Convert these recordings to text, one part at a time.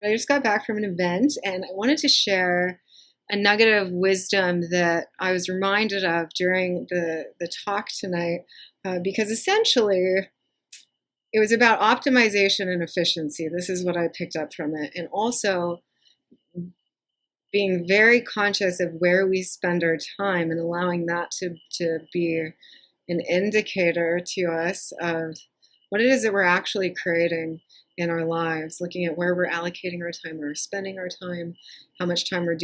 I just got back from an event and I wanted to share a nugget of wisdom that I was reminded of during the talk tonight, because essentially it was about optimization and efficiency. This is what I picked up from it. And also being very conscious of where we spend our time and allowing that to be an indicator to us of what it is that we're actually creating in our lives, looking at where we're allocating our time, where we're spending our time, how much time we're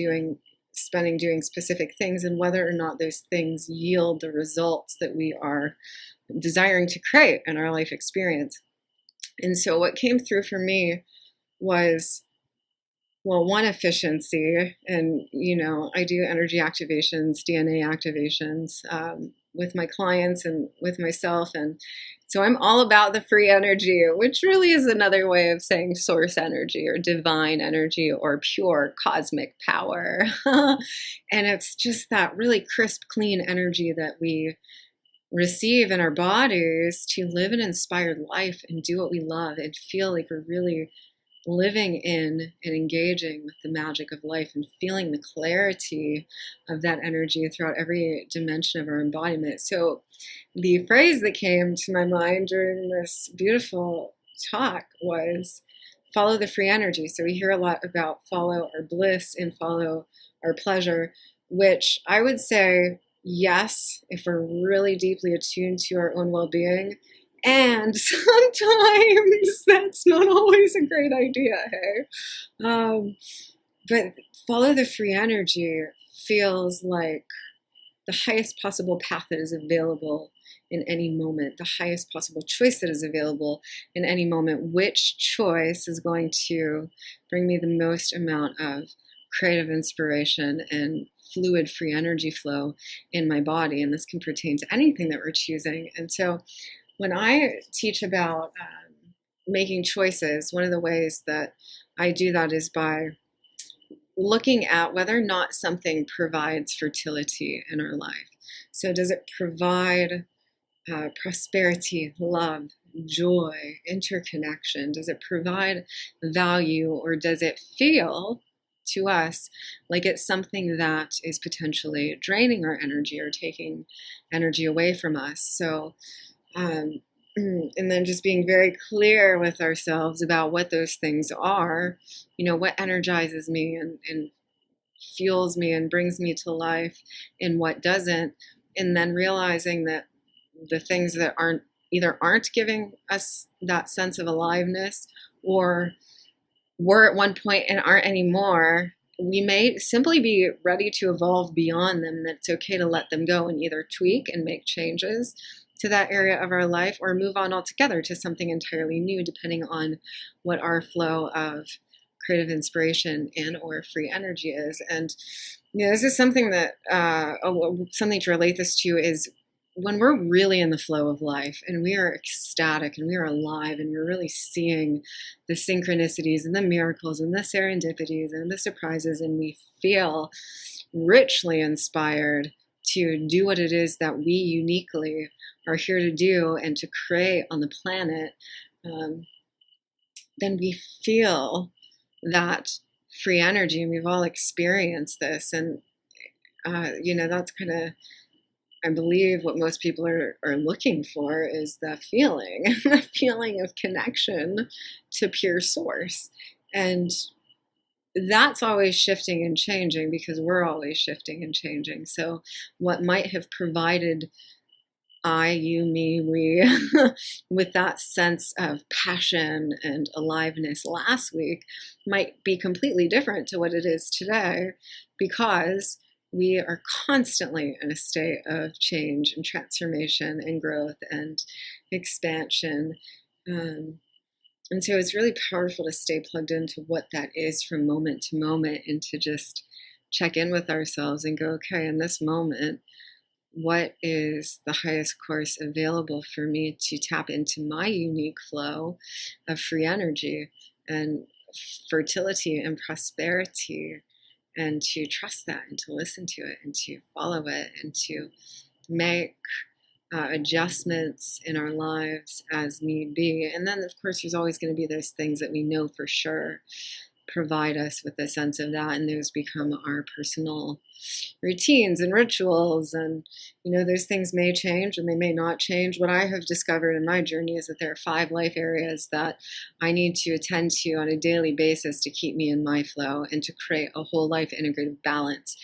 spending doing specific things, and whether or not those things yield the results that we are desiring to create in our life experience. And so what came through for me was, well, one, efficiency. And, I do energy activations, DNA activations with my clients and with myself. And so I'm all about the free energy, which really is another way of saying source energy or divine energy or pure cosmic power. And it's just that really crisp, clean energy that we receive in our bodies to live an inspired life and do what we love and feel like we're really living in and engaging with the magic of life and feeling the clarity of that energy throughout every dimension of our embodiment. So the phrase that came to my mind during this beautiful talk was follow the free energy. So we hear a lot about follow our bliss and follow our pleasure, which I would say, yes, if we're really deeply attuned to our own well-being. And sometimes that's not always a great idea, hey? But follow the free energy feels like the highest possible path that is available in any moment, the highest possible choice that is available in any moment. Which choice is going to bring me the most amount of creative inspiration and fluid free energy flow in my body? And this can pertain to anything that we're choosing. And so when I teach about making choices, one of the ways that I do that is by looking at whether or not something provides fertility in our life. So does it provide prosperity, love, joy, interconnection? Does it provide value, or does it feel to us like it's something that is potentially draining our energy or taking energy away from us? So and then just being very clear with ourselves about what those things are, what energizes me and fuels me and brings me to life, and what doesn't. And then realizing that the things that aren't giving us that sense of aliveness, or were at one point and aren't anymore, we may simply be ready to evolve beyond them. That it's okay to let them go and either tweak and make changes to that area of our life, or move on altogether to something entirely new, depending on what our flow of creative inspiration and or free energy is. And this is something that something to relate this to is when we're really in the flow of life and we are ecstatic and we are alive and we're really seeing the synchronicities and the miracles and the serendipities and the surprises, and we feel richly inspired to do what it is that we uniquely are here to do and to create on the planet, then we feel that free energy, and we've all experienced this. And that's kind of, I believe, what most people are looking for, is the feeling the feeling of connection to pure source. And that's always shifting and changing, because we're always shifting and changing. So what might have provided I, you, me, we with that sense of passion and aliveness last week might be completely different to what it is today, because we are constantly in a state of change and transformation and growth and expansion. And so it's really powerful to stay plugged into what that is from moment to moment, and to just check in with ourselves and go, okay, in this moment, what is the highest course available for me to tap into my unique flow of free energy and fertility and prosperity, and to trust that and to listen to it and to follow it and to make adjustments in our lives as need be. And then, of course, there's always going to be those things that we know for sure provide us with a sense of that, and those become our personal routines and rituals. And those things may change and they may not change. What I have discovered in my journey is that there are 5 life areas that I need to attend to on a daily basis to keep me in my flow and to create a whole life integrative balance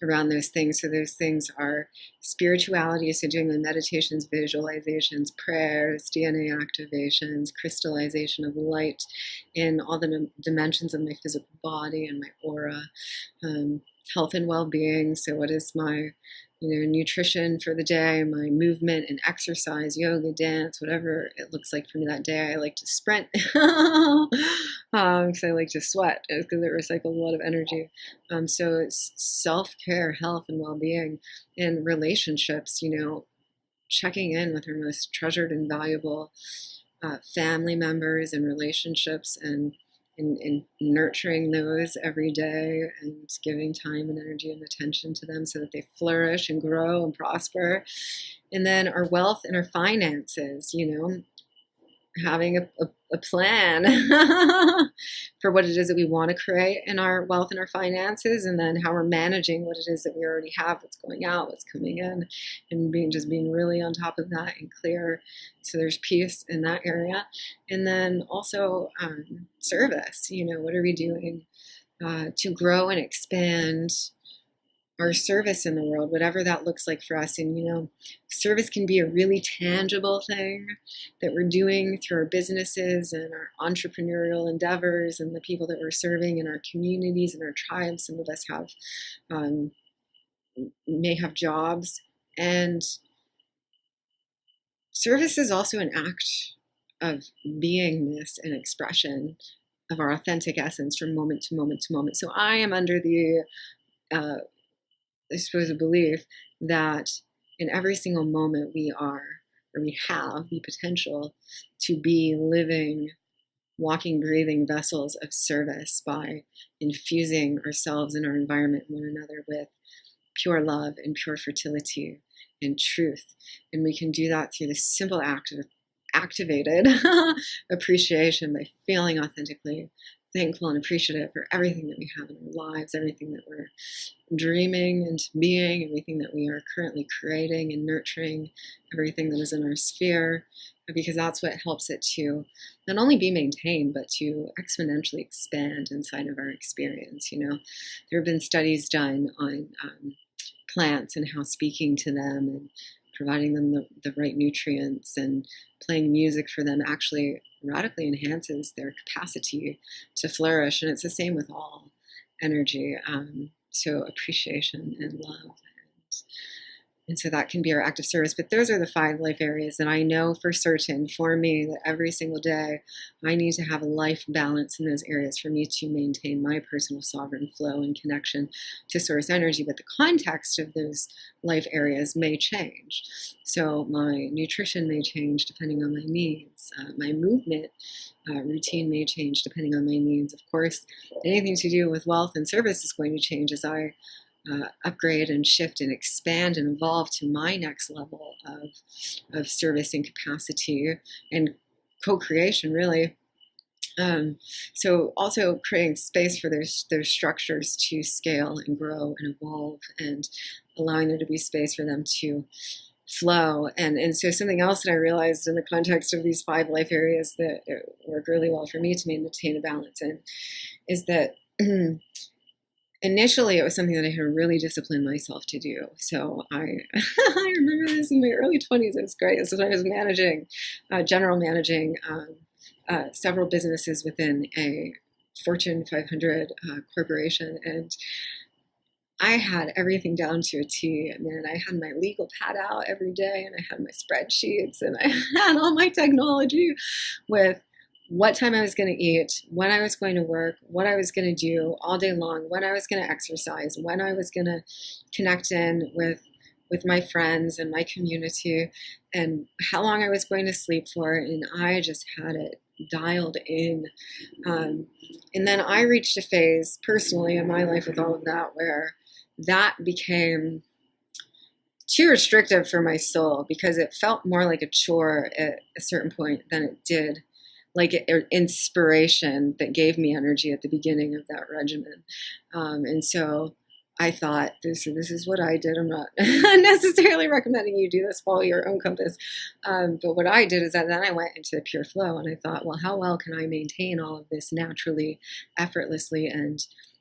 around those things. So those things are spirituality, so doing the meditations, visualizations, prayers, DNA activations, crystallization of light in all the dimensions of my physical body and my aura, health and well-being. So what is my nutrition for the day, my movement and exercise, yoga, dance, whatever it looks like for me that day. I like to sprint because I like to sweat because it recycles a lot of energy. So it's self-care, health and well-being, and relationships, checking in with our most treasured and valuable family members and relationships, and nurturing those every day and giving time and energy and attention to them so that they flourish and grow and prosper. And then our wealth and our finances, having a plan for what it is that we want to create in our wealth and our finances, and then how we're managing what it is that we already have, what's going out, what's coming in, and being really on top of that and clear. So there's peace in that area. And then also service, what are we doing to grow and expand our service in the world, whatever that looks like for us. And, service can be a really tangible thing that we're doing through our businesses and our entrepreneurial endeavors and the people that we're serving in our communities and our tribes. Some of us may have jobs, and service is also an act of beingness and expression of our authentic essence from moment to moment to moment. So I am under the I suppose a belief that in every single moment we have the potential to be living, walking, breathing vessels of service by infusing ourselves and our environment and one another with pure love and pure fertility and truth. And we can do that through the simple act of activated appreciation by feeling authentically thankful and appreciative for everything that we have in our lives, everything that we're dreaming into being, everything that we are currently creating and nurturing, everything that is in our sphere, because that's what helps it to not only be maintained, but to exponentially expand inside of our experience. There have been studies done on plants and how speaking to them and providing them the right nutrients and playing music for them actually radically enhances their capacity to flourish. And it's the same with all energy. So appreciation and love. And so that can be our act of service. But those are the 5 life areas that I know for certain for me that every single day I need to have a life balance in those areas for me to maintain my personal sovereign flow and connection to source energy. But the context of those life areas may change. So my nutrition may change depending on my needs. My movement routine may change depending on my needs. Of course, anything to do with wealth and service is going to change as I upgrade and shift and expand and evolve to my next level of service and capacity and co-creation, really. So also creating space for those structures to scale and grow and evolve, and allowing there to be space for them to flow. And so something else that I realized in the context of these 5 life areas that work really well for me to maintain a balance in is that initially, it was something that I had really disciplined myself to do. So I remember this in my early 20s. It was great. This is when I was managing several businesses within a Fortune 500 corporation. And I had everything down to a T. And then I had my legal pad out every day, and I had my spreadsheets, and I had all my technology with what time I was going to eat, when I was going to work, what I was going to do all day long, when I was going to exercise, when I was going to connect in with my friends and my community, and how long I was going to sleep for. And I just had it dialed in. And then I reached a phase personally in my life with all of that where that became too restrictive for my soul, because it felt more like a chore at a certain point than it did like inspiration that gave me energy at the beginning of that regimen. And so I thought, this is what I did. I'm not necessarily recommending you do this, follow your own compass. But what I did is that then I went into the pure flow, and I thought, well, how well can I maintain all of this naturally, effortlessly, and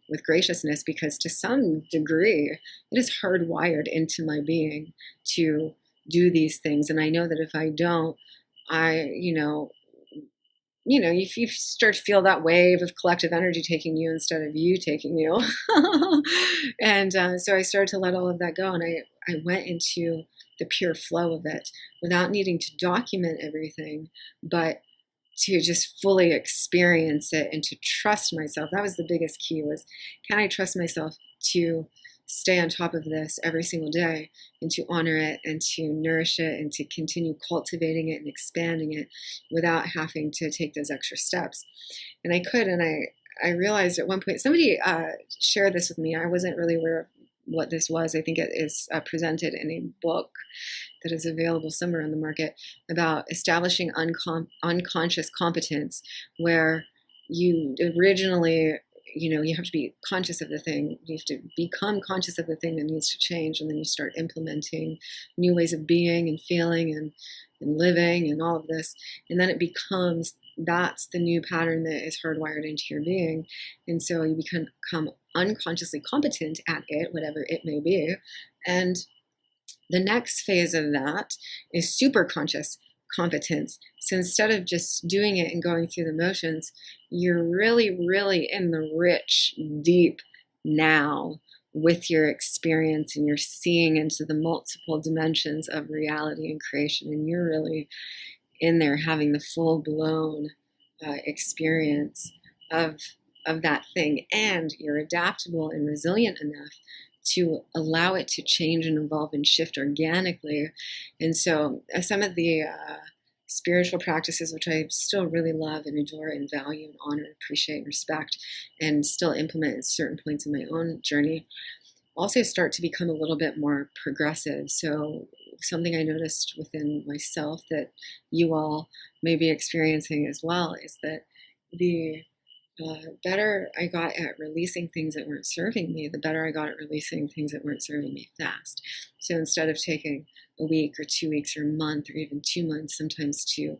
with graciousness? Because to some degree, it is hardwired into my being to do these things. And I know that if I don't, if you start to feel that wave of collective energy taking you instead of you taking you. And so I started to let all of that go, and I went into the pure flow of it without needing to document everything, but to just fully experience it and to trust myself. That was the biggest key, was, can I trust myself to stay on top of this every single day, and to honor it and to nourish it and to continue cultivating it and expanding it without having to take those extra steps. And I could, and I realized at one point, somebody shared this with me. I wasn't really aware of what this was. I think it is presented in a book that is available somewhere on the market about establishing unconscious competence, where you originally, you have to be conscious of the thing. You have to become conscious of the thing that needs to change, and then you start implementing new ways of being and feeling and living and all of this. And then it becomes, that's the new pattern that is hardwired into your being. And so you become unconsciously competent at it, whatever it may be. And the next phase of that is super conscious competence. So instead of just doing it and going through the motions, you're really, really in the rich, deep now with your experience, and you're seeing into the multiple dimensions of reality and creation, and you're really in there having the full-blown experience of that thing. And you're adaptable and resilient enough to allow it to change and evolve and shift organically. And so some of the spiritual practices, which I still really love and adore and value and honor, appreciate and respect, and still implement at certain points in my own journey, also start to become a little bit more progressive. So something I noticed within myself that you all may be experiencing as well is that the better I got at releasing things that weren't serving me, the better I got at releasing things that weren't serving me fast. So instead of taking a week or 2 weeks or a month or even 2 months sometimes to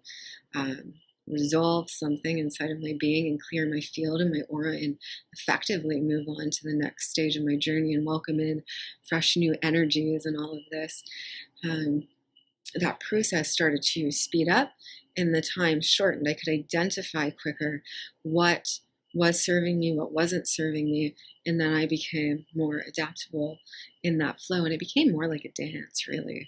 resolve something inside of my being and clear my field and my aura and effectively move on to the next stage of my journey and welcome in fresh new energies and all of this, that process started to speed up and the time shortened. I could identify quicker what was serving me, what wasn't serving me, and then I became more adaptable in that flow, and it became more like a dance, really.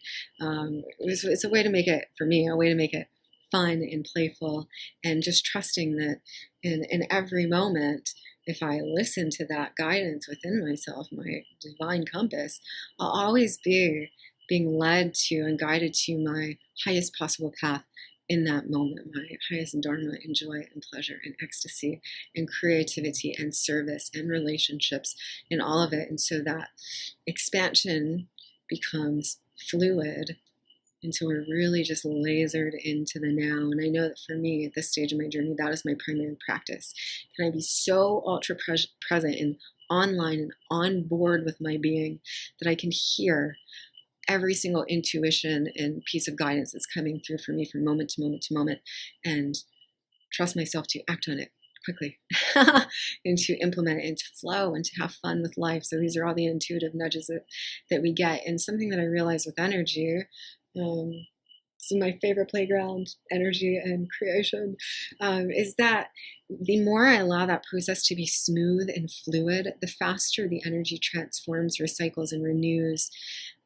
It's a way to make it, for me, a way to make it fun and playful, and just trusting that in every moment, if I listen to that guidance within myself, my divine compass, I'll always be being led to and guided to my highest possible path in that moment, my highest dharma and joy and pleasure and ecstasy and creativity and service and relationships and all of it. And so that expansion becomes fluid until we're really just lasered into the now. And I know that for me at this stage of my journey, that is my primary practice. Can I be so ultra present and online and on board with my being that I can hear every single intuition and piece of guidance that's coming through for me from moment to moment to moment, and trust myself to act on it quickly and to implement it and to flow and to have fun with life. So these are all the intuitive nudges that we get. And something that I realized with energy, this is my favorite playground, energy and creation, is that the more I allow that process to be smooth and fluid, the faster the energy transforms, recycles, and renews,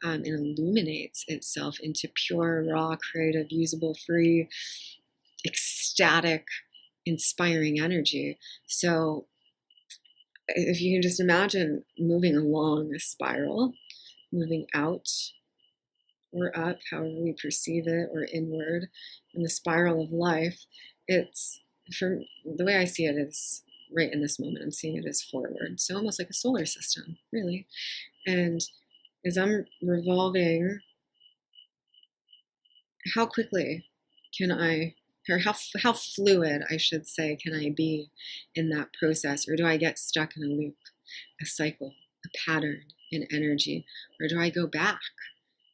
and illuminates itself into pure, raw, creative, usable, free, ecstatic, inspiring energy. So if you can just imagine moving along a spiral, moving out or up, however we perceive it, or inward in the spiral of life, it's, from the way I see it, is right in this moment. I'm seeing it as forward. So almost like a solar system, really. And as I'm revolving, how quickly can I or how fluid, I should say, can I be in that process? Or do I get stuck in a loop, a cycle, a pattern, an energy? Or do I go back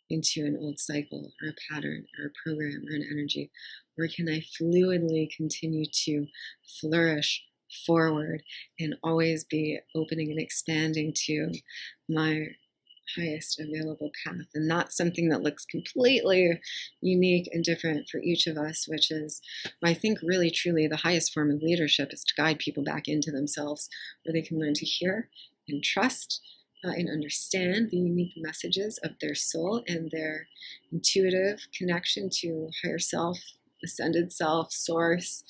into an old cycle or a pattern or a program or an energy? Or can I fluidly continue to flourish forward and always be opening and expanding to my highest available path? And that's something that looks completely unique and different for each of us, which is, I think, really truly the highest form of leadership is to guide people back into themselves, where they can learn to hear and trust and understand the unique messages of their soul and their intuitive connection to higher self, ascended self, source,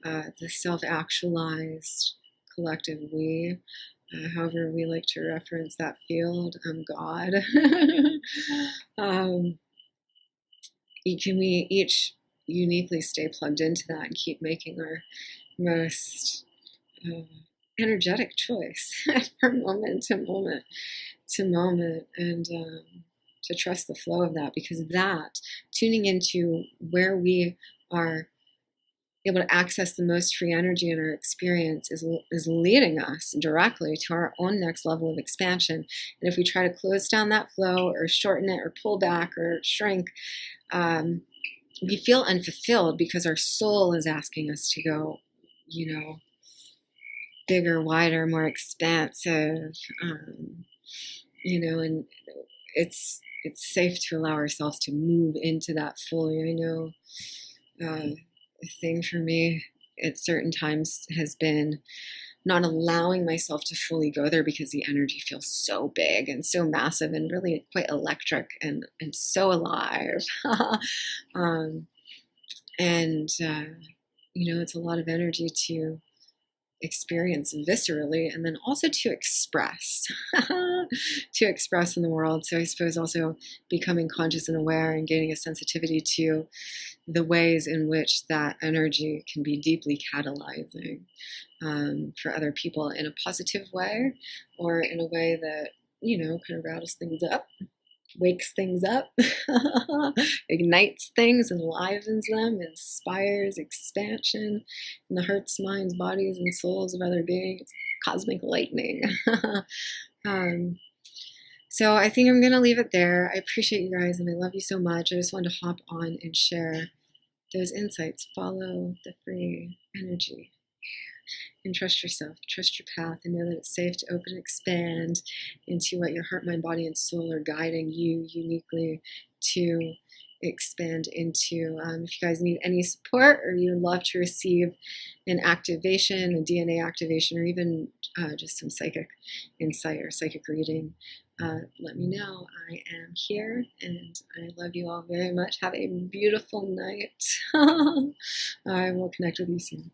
the self-actualized collective we, however we like to reference that field, God. Can we each uniquely stay plugged into that and keep making our most energetic choice from moment to moment to moment, and to trust the flow of that, because that, tuning into where we are able to access the most free energy in our experience, is leading us directly to our own next level of expansion. And if we try to close down that flow or shorten it or pull back or shrink, we feel unfulfilled because our soul is asking us to go, bigger, wider, more expansive, and it's safe to allow ourselves to move into that fully. I know a thing for me at certain times has been not allowing myself to fully go there because the energy feels so big and so massive and really quite electric and so alive. It's a lot of energy to experience viscerally, and then also to express in the world. So I suppose also becoming conscious and aware and gaining a sensitivity to the ways in which that energy can be deeply catalyzing for other people in a positive way, or in a way that kind of rattles things up, wakes things up, ignites things, enlivens them, inspires expansion in the hearts, minds, bodies, and souls of other beings. Cosmic lightning. So I think I'm going to leave it there. I appreciate you guys, and I love you so much. I just wanted to hop on and share those insights. Follow the free energy. And trust yourself, trust your path, and know that it's safe to open and expand into what your heart, mind, body, and soul are guiding you uniquely to expand into. If you guys need any support, or you would love to receive an activation, a DNA activation, or even just some psychic insight or psychic reading, let me know. I am here, and I love you all very much. Have a beautiful night. I will connect with you soon.